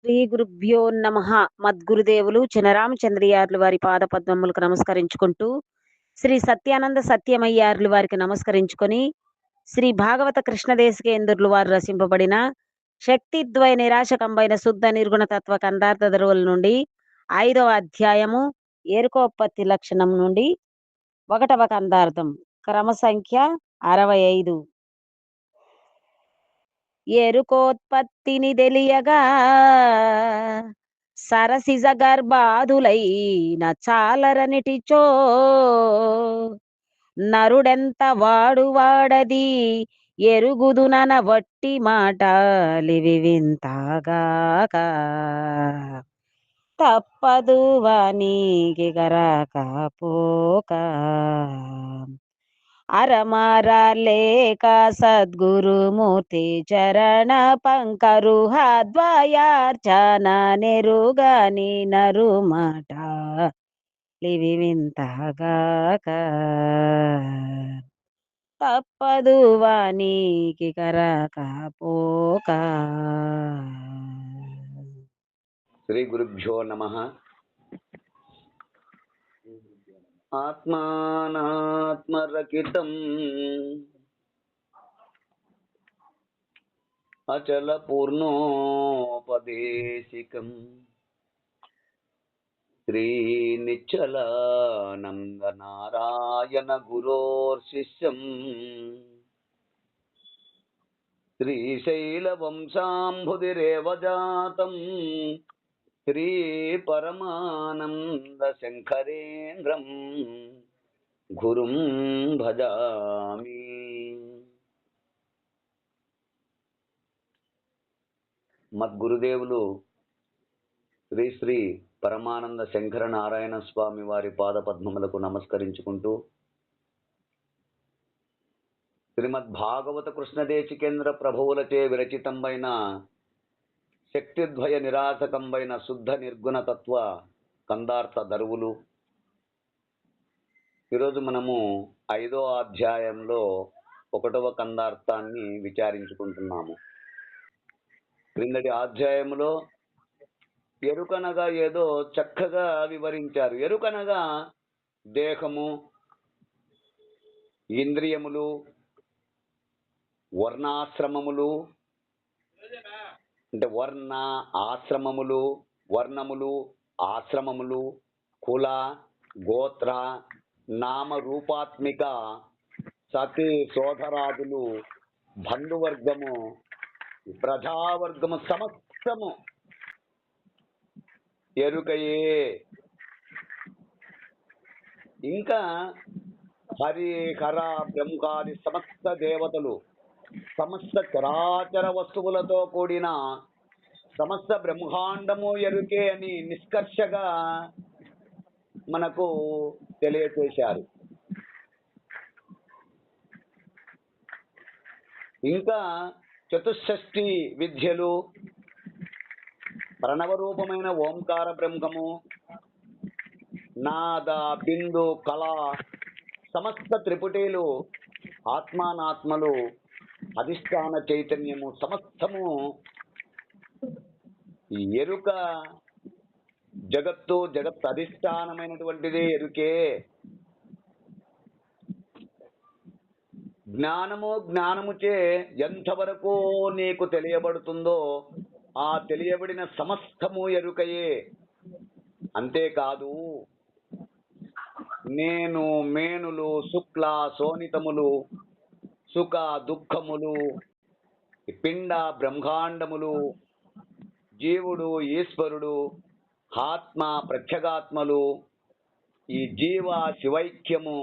శ్రీ గురుభ్యో నమః. మద్గురుదేవులు చినరామచంద్రియార్లు వారి పాద పద్మములకు నమస్కరించుకుంటూ, శ్రీ సత్యానంద సత్యమయ్యార్లు వారికి నమస్కరించుకొని, శ్రీ భాగవత కృష్ణదేశికేంద్రులు వారు రచింపబడిన శక్తిద్వయ నిరాశకంబైన శుద్ధ నిర్గుణ తత్వ కందార్థ ధరువుల నుండి 5వ అధ్యాయము ఏరుకోపత్తి లక్షణం నుండి 1వ కందార్థం క్రమ సంఖ్య 65. ఎరుకోత్పత్తిని తెలియగా సరసిజ గర్భాదులైన చాలరనిటిచో నరుడెంత వాడది ఎరుగుదునన వట్టి మాటలివి వింతాగాక తప్పదు వానికి గరకపోక అరమారాలేక సద్గురుమూర్తి చరణ పంకరుహద్వయార్చన నెరుగని నరుమాట లివి వింతగాక తప్పదు వానికి కరకపోక. శ్రీ గురుభ్యో నమః. ఆత్మానాత్మరకితం అచల పూర్ణోపదేశికం శ్రీ నిశ్చలానంద నారాయణ గురోర్శిష్యం శ్రీశైల వంశాంబుధిరేవ జాతం శ్రీ పరమానంద శంకరేంద్రం గురుం భజామి. మద్గురుదేవులు శ్రీ శ్రీ పరమానంద శంకర నారాయణ స్వామి వారి పాద పద్మములకు నమస్కరించుకుంటూ, శ్రీమద్ భాగవత కృష్ణదేశికేంద్ర ప్రభువులచే విరచితంబైన శక్తిద్వయ నిరాశకంబైన శుద్ధ నిర్గుణ తత్వ కందార్థ దరువులు. ఈరోజు మనము 5వ అధ్యాయంలో 1వ కందార్థాన్ని విచారించుకుంటున్నాము. క్రిందటి అధ్యాయంలో ఎరుకనగా ఏదో చక్కగా వివరించారు. ఎరుకనగా దేహము, ఇంద్రియములు, వర్ణాశ్రమములు, అంటే వర్ణ ఆశ్రమములు, వర్ణములు, ఆశ్రమములు, కుల, గోత్ర, నామరూపాత్మిక సతీ సోదరాదులు, బంధువర్గము, ప్రజావర్గము సమస్తము ఎరుకయే. ఇంకా హరిహర బ్రహ్మాది సమస్త దేవతలు, సమస్త చరాచర వస్తువులతో కూడిన సమస్త బ్రహ్మాండము ఎరుకే అని నిష్కర్షగా మనకు తెలియచేశారు. ఇంకా చతుషష్ఠి విద్యలు, ప్రణవరూపమైన ఓంకార బ్రహ్మము, నాద బిందు కళ, సమస్త త్రిపుటీలు, ఆత్మానాత్మలు, అధిష్టాన చైతన్యము సమస్తము ఎరుక. జగత్తు, జగత్ అధిష్టానమైనటువంటిది ఎరుకే. జ్ఞానముచే ఎంతవరకు నీకు తెలియబడుతుందో ఆ తెలియబడిన సమస్తము ఎరుకయే. అంతేకాదు, నేను మేనులు, శుక్ల శోణితములు, సుఖ దుఃఖములు, పిండ బ్రహ్మాండములు, జీవుడు ఈశ్వరుడు, ఆత్మ ప్రత్యేగాత్మలు, ఈ జీవ శివైక్యము,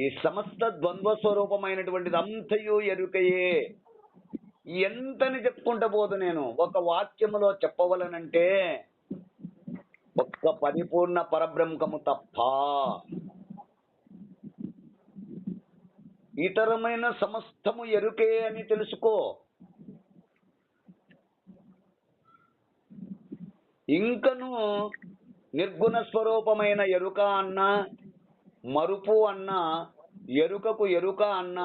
ఈ సమస్త ద్వంద్వ స్వరూపమైనటువంటిది అంతయు ఎరుకయే. ఎంతని చెప్పుకుంటా పోదు. నేను ఒక వాక్యములో చెప్పవలనంటే ఒక్క పరిపూర్ణ పరబ్రహ్మము తప్ప ఇతరమైన సమస్తము ఎరుకే అని తెలుసుకో. ఇంకను నిర్గుణ స్వరూపమైన ఎరుక అన్న, మరుపు అన్న, ఎరుకకు ఎరుక అన్న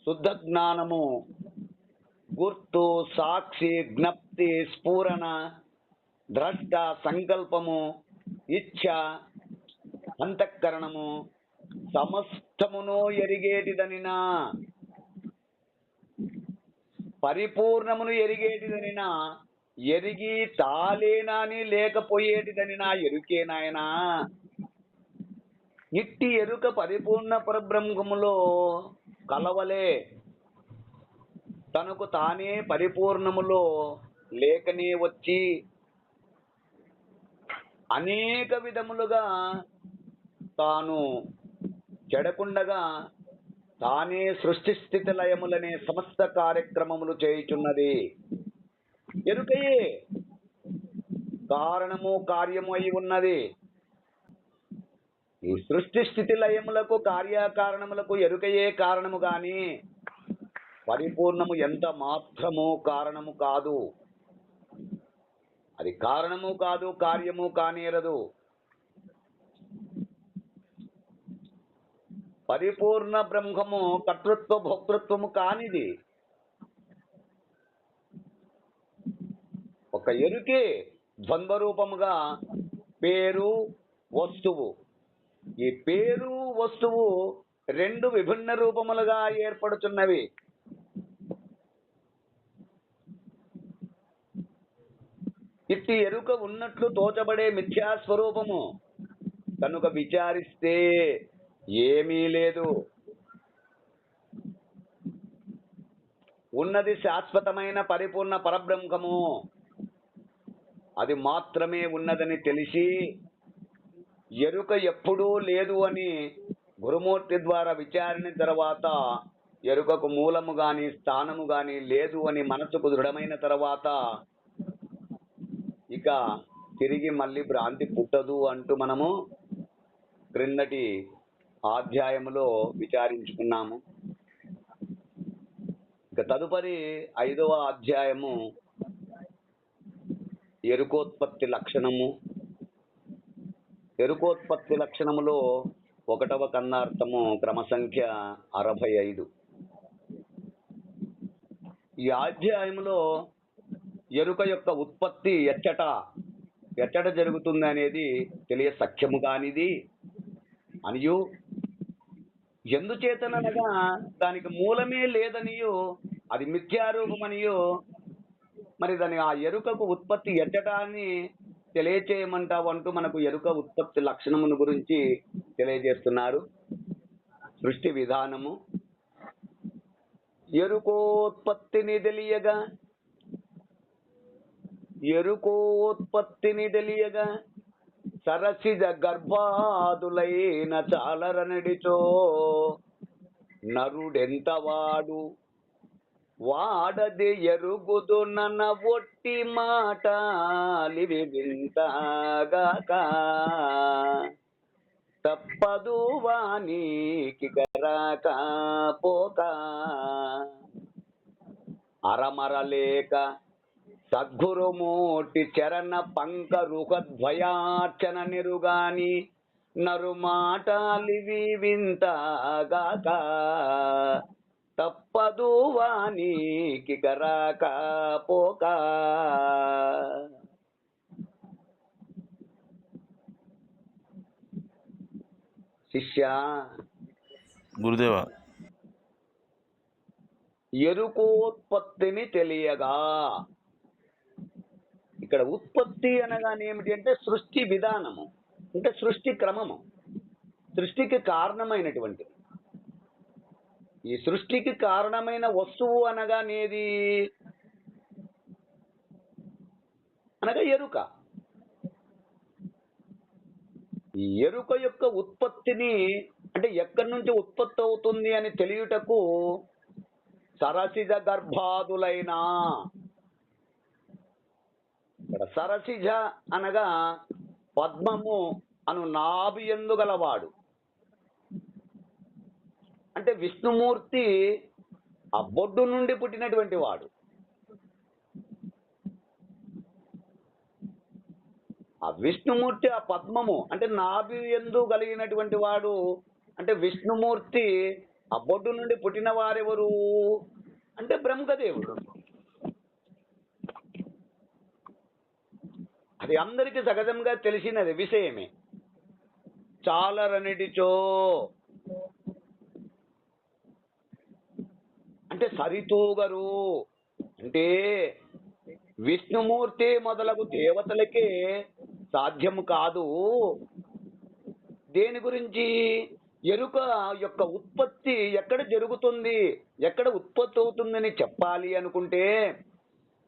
శుద్ధ జ్ఞానము, గుర్తు, సాక్షి, జ్ఞప్తి, స్ఫూరణ, ద్రష్ట, సంకల్పము, ఇచ్ఛ, అంతఃకరణము సమస్తమును ఎరిగేటిదనినా, పరిపూర్ణమును ఎరిగేటిదనినా, ఎరిగి తాలేనాని లేకపోయేటిదనినా ఎరుకే నాయనా. ఇట్టి ఎరుక పరిపూర్ణ పరబ్రహ్మములో కలవలే. తనకు తానే పరిపూర్ణములో లేకనే వచ్చి అనేక విధములుగా తాను చెడకుండగా తానే సృష్టి స్థితి లయములనే సమస్త కార్యక్రమములు చేయుచున్నది. ఎరుకయే కారణము కార్యము అయి ఉన్నది. ఈ సృష్టి స్థితి లయములకు కార్యకారణములకు ఎరుకయే కారణము గాని పరిపూర్ణము ఎంత మాత్రము కారణము కాదు. అది కారణము కాదు, కార్యము కానేరదు. పరిపూర్ణ బ్రహ్మము కర్తృత్వ భోక్తృత్వము కానిది. ఒక ఎరుకే ద్వంద్వరూపముగా పేరు, వస్తువు. ఈ పేరు, వస్తువు రెండు విభిన్న రూపములుగా ఏర్పడుతున్నవి. ఇట్టి ఎరుక ఉన్నట్లు తోచబడే మిథ్యాస్వరూపము కనుక విచారిస్తే ఏమీ లేదు. ఉన్నది శాశ్వతమైన పరిపూర్ణ పరబ్రహ్మము. అది మాత్రమే ఉన్నదని తెలిసి ఎరుక ఎప్పుడూ లేదు అని గురుమూర్తి ద్వారా విచారణ తర్వాత ఎరుకకు మూలము గాని స్థానము గాని లేదు అని మనసుకు దృఢమైన తర్వాత ఇక తిరిగి మళ్ళీ భ్రాంతి పుట్టదు అంటూ మనము క్రిందటి అధ్యాయములో విచారించుకున్నాము. ఇక తదుపరి 5వ అధ్యాయము ఎరుకోత్పత్తి లక్షణము. ఎరుకోత్పత్తి లక్షణములో 1వ కన్నార్థము క్రమ సంఖ్య 65. ఈ అధ్యాయములో ఎరుక యొక్క ఉత్పత్తి ఎచ్చట జరుగుతుంది అనేది తెలియ సఖ్యము కానిది అనియు, ఎందుచేతనగా దానికి మూలమే లేదనియు, అది మిథ్యారూపమనియు, మరి దాని ఆ ఎరుకకు ఉత్పత్తి ఎచ్చట అని తెలియచేయమంటావు అంటూ మనకు ఎరుక ఉత్పత్తి లక్షణమును గురించి తెలియజేస్తున్నారు. సృష్టి విధానము. ఎరుకోత్పత్తిని తెలియగా సరసిజ గర్భాదులైన చాలరనడిచో నరుడెంతవాడు వాడది ఎరుగుదు నన్న ఒట్టి మాటలివి వింతగాక తప్పదు వానికి గరాక పోక అరమరలేక సద్గురుమూర్తి చరణ పంకరుహద్వయార్చన నిరుగాని నరుమాటలివి వింతగాక తప్పదు వానికి గరాక పోక. శిష్య, గురుదేవా, ఎరుకోత్పత్తిని తెలియగా, ఇక్కడ ఉత్పత్తి అనగానే ఏమిటి అంటే సృష్టి విధానము, అంటే సృష్టి క్రమము, సృష్టికి కారణమైనటువంటి. ఈ సృష్టికి కారణమైన వస్తువు అనగానేది అనగా ఎరుక. ఈ ఎరుక యొక్క ఉత్పత్తిని అంటే ఎక్కడి నుంచి ఉత్పత్తి అవుతుంది అని తెలియుటకు సరసిజ గర్భాదులైన, ఇక్కడ సరసిజ అనగా పద్మము అను నాభి యందు గలవాడు. అంటే విష్ణుమూర్తి ఆ బొడ్డు నుండి పుట్టినటువంటి వాడు. ఆ విష్ణుమూర్తి ఆ పద్మము అంటే నాభి యందు కలిగినటువంటి వాడు. అంటే విష్ణుమూర్తి ఆ బొడ్డు నుండి పుట్టిన వారెవరు అంటే బ్రహ్మదేవుడు. అది అందరికీ సహజంగా తెలిసినది విషయమే. చాలరనిటిచో అంటే సరితూగరు. అంటే విష్ణుమూర్తి మొదలగు దేవతలకే సాధ్యము కాదు. దేని గురించి? ఎరుక యొక్క ఉత్పత్తి ఎక్కడ జరుగుతుంది, ఎక్కడ ఉత్పత్తి అవుతుందని చెప్పాలి అనుకుంటే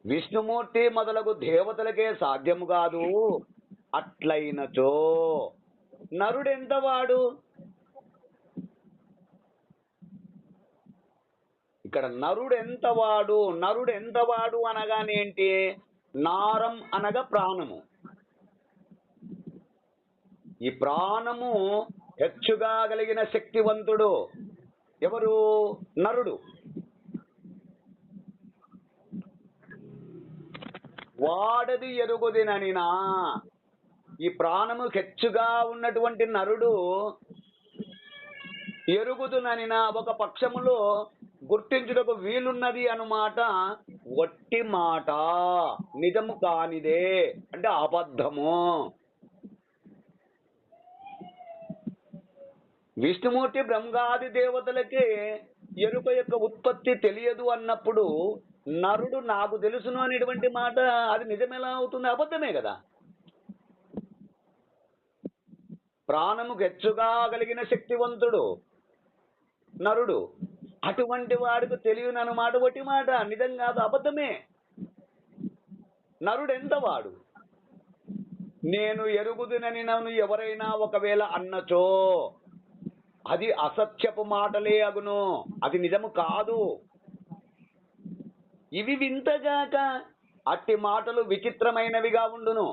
విష్ణుమూర్తి మొదలగు దేవతలకే సాధ్యము కాదు. అట్లయినచో నరుడెంతవాడు? ఇక్కడ నరుడెంతవాడు, నరుడెంతవాడు అనగానేంటి? నారం అనగా ప్రాణము. ఈ ప్రాణము హెచ్చుగా కలిగిన శక్తివంతుడు ఎవరు? నరుడు. వాడది ఎరుగుదిననినా ఈ ప్రాణము హెచ్చుగా ఉన్నటువంటి నరుడు ఎరుగుదుననినా ఒక పక్షములో గుర్తించుటకు వీలున్నది అనుమాట. వట్టి మాట, నిజము కానిదే, అంటే అబద్ధము. విష్ణుమూర్తి బ్రహ్మాది దేవతలకే ఎరుక యొక్క ఉత్పత్తి తెలియదు అన్నప్పుడు నరుడు నాకు తెలుసును అనేటువంటి మాట అది నిజమేలా అవుతుంది? అబద్ధమే కదా. ప్రాణము హెచ్చుగా కలిగిన శక్తివంతుడు నరుడు, అటువంటి వాడికి తెలియనమాట ఒకటి మాట, నిజం కాదు, అబద్ధమే. నరుడు ఎంతవాడు? నేను ఎరుగుదునని నన్ను ఎవరైనా ఒకవేళ అన్నచో అది అసత్యపు మాటలే అగును, అది నిజము కాదు. ఇవి వింతగాక అట్టి మాటలు విచిత్రమైనవిగా ఉండును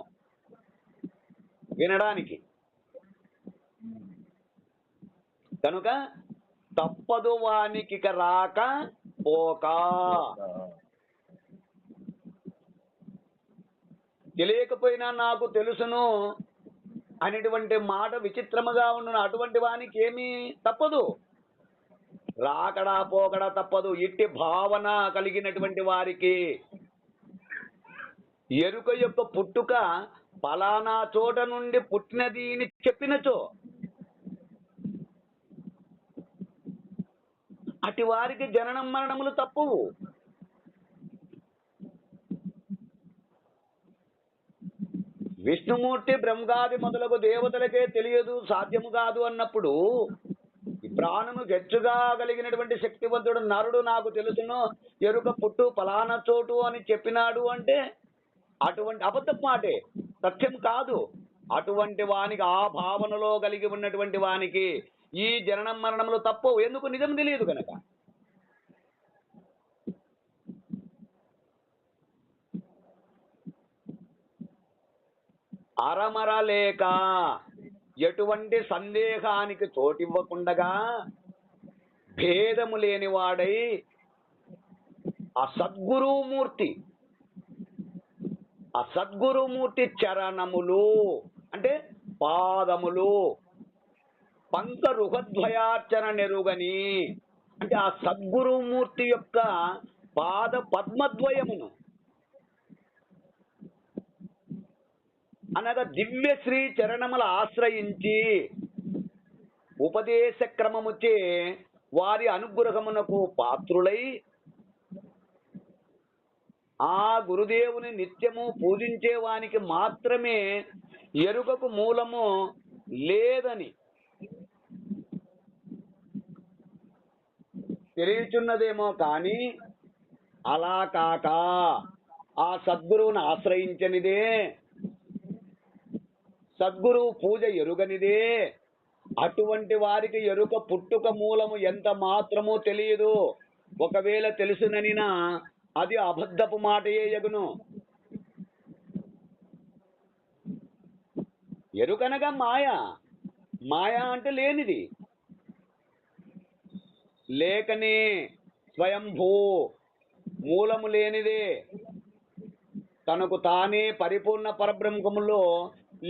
వినడానికి. కనుక తప్పదు వానికి రాక పోక. తెలియకపోయినా నాకు తెలుసును అనేటువంటి మాట విచిత్రముగా ఉండును. అటువంటి వానికి ఏమీ తప్పదు, రాకడా పోకడా తప్పదు. ఇట్టి భావన కలిగినటువంటి వారికి ఎరుక యొక్క పుట్టుక పలానా చోట నుండి పుట్టినది అని చెప్పినచో అటు వారికి జననం మరణములు తప్పవు. విష్ణుమూర్తి బ్రహ్మాది మొదలగు దేవతలకే తెలియదు, సాధ్యము కాదు అన్నప్పుడు ఈ ప్రాణము గెచ్చుగా కలిగినటువంటి శక్తివంతుడు నరుడు నాకు తెలుసును, ఎరుక పుట్టు ఫలానా చోటు అని చెప్పినాడు అంటే అటువంటి అబద్ధం మాటే, సత్యం కాదు. అటువంటి వానికి, ఆ భావనలో కలిగి ఉన్నటువంటి వానికి ఈ జననం మరణములు తప్పవు. ఎందుకు? నిజం తెలియదు కనుక. అరమర లేక ఎటువంటి సందేహానికి చోటివ్వకుండగా భేదము లేనివాడై ఆ సద్గురుమూర్తి, ఆ సద్గురుమూర్తి చరణములు అంటే పాదములు, పంకరుహద్వయార్చన నెరుగని అంటే ఆ సద్గురుమూర్తి యొక్క పాద పద్మద్వయమును అనగా దివ్య శ్రీ చరణముల ఆశ్రయించి ఉపదేశ క్రమముచే వారి అనుగ్రహమునకు పాత్రులై ఆ గురుదేవుని నిత్యము పూజించే వానికి మాత్రమే ఎరుకకు మూలము లేదని తెలియచున్నదేమో కానీ అలా కాక ఆ సద్గురువును ఆశ్రయించనిదే, సద్గురువు పూజ ఎరుగనిదే, అటువంటి వారికి ఎరుక పుట్టుక మూలము ఎంత మాత్రమూ తెలియదు. ఒకవేళ తెలుసుననినా అది అబద్ధపు మాటయే యగును. ఎరుకనగా మాయ, మాయ అంటే లేనిది, లేకనే స్వయంభూ మూలము లేనిదే, తనకు తానే పరిపూర్ణ పరబ్రహ్మములో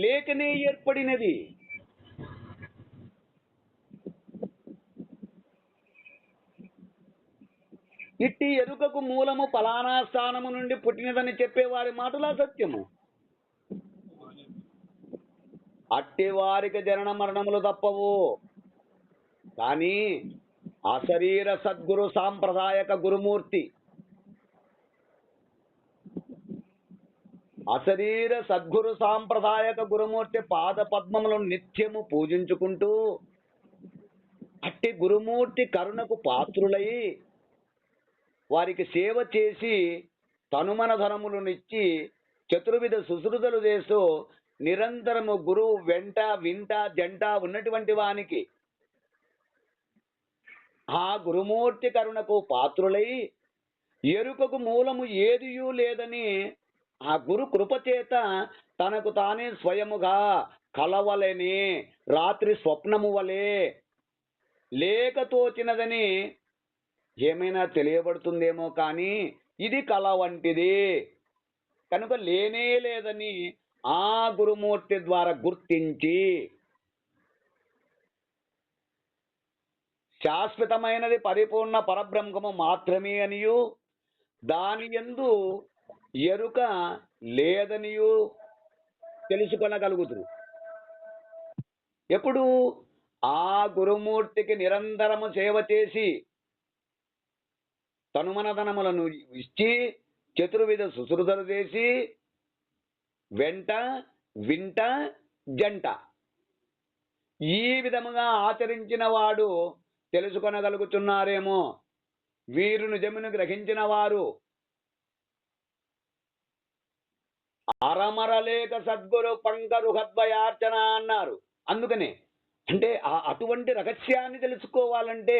లేకనే ఏర్పడినది. ఇట్టి ఎరుకకు మూలము ఫలానా స్థానము నుండి పుట్టినదని చెప్పేవారి మాటలా సత్యము. అట్టి వారికి జనన మరణములు తప్పవు. కానీ అశరీర సద్గురు సాంప్రదాయక గురుమూర్తి, అశరీర సద్గురు సాంప్రదాయక గురుమూర్తి పాద పద్మములను నిత్యము పూజించుకుంటూ అట్టి గురుమూర్తి కరుణకు పాత్రులై వారికి సేవ చేసి తనుమన ధనములనిచ్చి చతుర్విధ సుశ్రుతులు చేస్తూ నిరంతరము గురువు వెంట వింట జంట ఉన్నటువంటి వానికి ఆ గురుమూర్తి కరుణకు పాత్రులై ఎరుకకు మూలము ఏదియూ లేదని ఆ గురు కృపచేత తనకు తానే స్వయముగా కలవలేని రాత్రి స్వప్నము వలె లేక తోచినదని ఏమైనా తెలియబడుతుందేమో కానీ ఇది కల వంటిది కనుక లేనే లేదని ఆ గురుమూర్తి ద్వారా గుర్తించి శాశ్వతమైనది పరిపూర్ణ పరబ్రహ్మము మాత్రమే అనియు దాని యందు ఎరుక లేదనియు తెలుసుకొనగలుగుతురు. ఎప్పుడు ఆ గురుమూర్తికి నిరంతరము సేవ చేసి తనుమనధనములను ఇచ్చి చతుర్విధ సుశ్రుతులు చేసి వెంట వింట జంట ఈ విధముగా ఆచరించిన వాడు తెలుసుకొనగలుగుతున్నారేమో. వీరు నిజమును గ్రహించిన వారు అరమరలేక సద్గురు పంకరుహద్వయార్చన అన్నారు. అందుకనే అంటే అటువంటి రహస్యాన్ని తెలుసుకోవాలంటే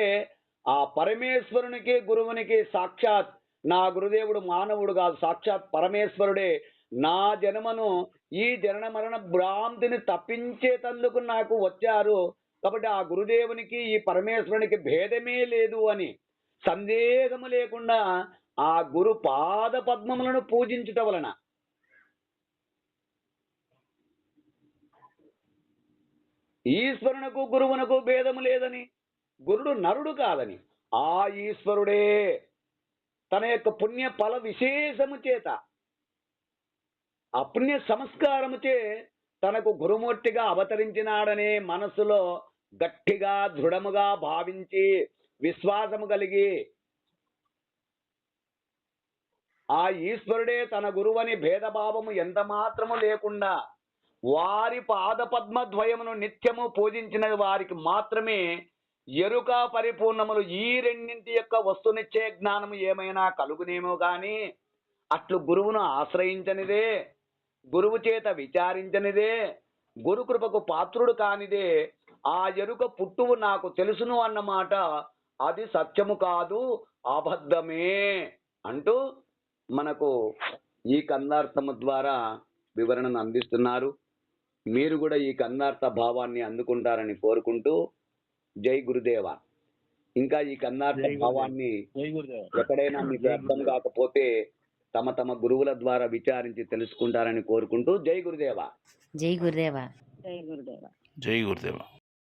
ఆ పరమేశ్వరునికి గురువునికి సాక్షాత్ నా గురుదేవుడు మానవుడు కాదు, సాక్షాత్ పరమేశ్వరుడే నా జన్మను ఈ జనన మరణ భ్రాంతిని తప్పించేటందుకు నాకు వచ్చారు. కాబట్టి ఆ గురుదేవునికి ఈ పరమేశ్వరునికి భేదమే లేదు అని సందేహము లేకుండా ఆ గురు పాద పద్మములను పూజించుట వలన ఈశ్వరునకు గురువునకు భేదము లేదని, గురుడు నరుడు కాదని, ఆ ఈశ్వరుడే తన యొక్క పుణ్య ఫల విశేషము చేత అపుణ్య సంస్కారముచే తనకు గురుమూర్తిగా అవతరించినాడనే మనసులో గట్టిగా దృఢముగా భావించి విశ్వాసము కలిగి ఆ ఈశ్వరుడే తన గురువని భేదభావము ఎంత మాత్రము లేకుండా వారి పాదపద్మద్వయమును నిత్యము పూజించిన వారికి మాత్రమే ఎరుక పరిపూర్ణములు ఈ రెండింటి యొక్క వస్తునిచ్చే జ్ఞానము ఏమైనా కలుగునేమో గాని అట్లు గురువును ఆశ్రయించనిదే, గురువు చేత విచారించనిదే, గురు కృపకు పాత్రుడు కానిదే ఆ ఎరుక పుట్టువు నాకు తెలుసును అన్నమాట అది సత్యము కాదు, అబద్ధమే అంటూ మనకు ఈ కందార్థము ద్వారా వివరణను అందిస్తున్నారు. మీరు కూడా ఈ కందార్థ భావాన్ని అందుకుంటారని కోరుకుంటూ జై గురుదేవ. ఇంకా ఈ కందార్థ భావాన్ని ఎక్కడైనా మీకు అర్థం కాకపోతే తమ తమ గురువుల ద్వారా విచారించి తెలుసుకుంటారని కోరుకుంటూ జై గురుదేవ. జై గురుదేవ. జై గురుదేవ. జై గురుదేవ.